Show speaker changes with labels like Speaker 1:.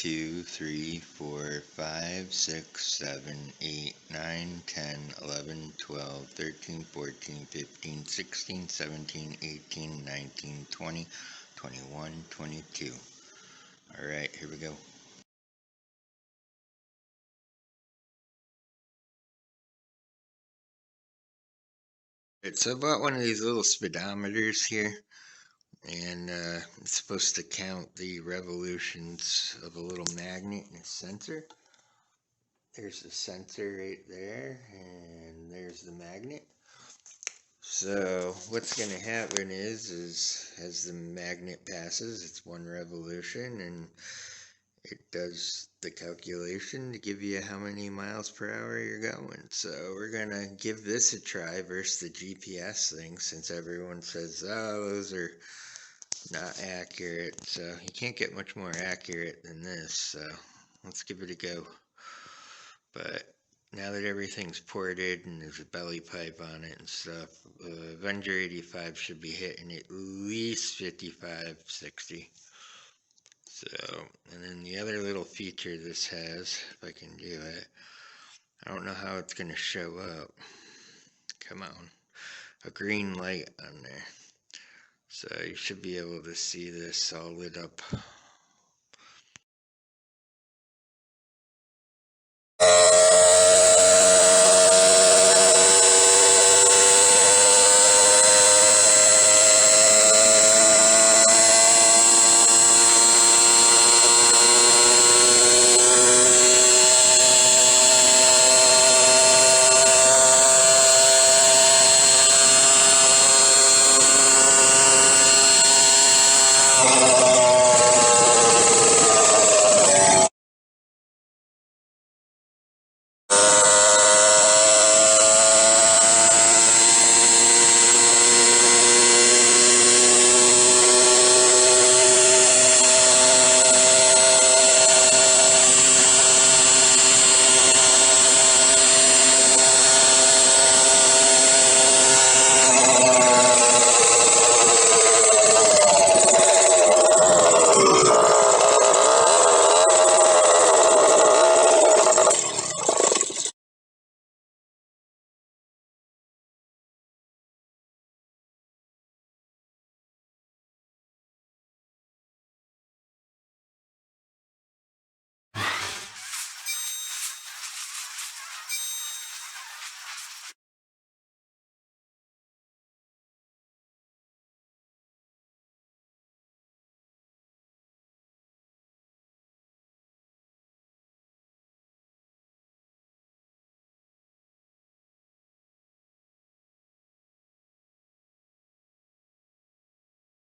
Speaker 1: 2, 3, 4, 5, 6, 7, 8, 9, 10, 11, 12, 13, 14, 15, 16, 17, 18, 19, 20, 21, 22. Alright, here we go. So I bought one of these little speedometers here, and it's supposed to count the revolutions of a little magnet and a sensor. There's the sensor right there, and there's the magnet. So what's going to happen is as the magnet passes, it's one revolution, and it does the calculation to give you how many miles per hour you're going. So we're going to give this a try versus the GPS thing, since everyone says, oh, those are not accurate. So you can't get much more accurate than this. So let's give it a go. But now that everything's ported and there's a belly pipe on it and stuff, Avenger 85 should be hitting at least 55, 60. So, and then the other little feature this has, if I can do it, I don't know how it's going to show up. Come on. A green light on there. So you should be able to see this all lit up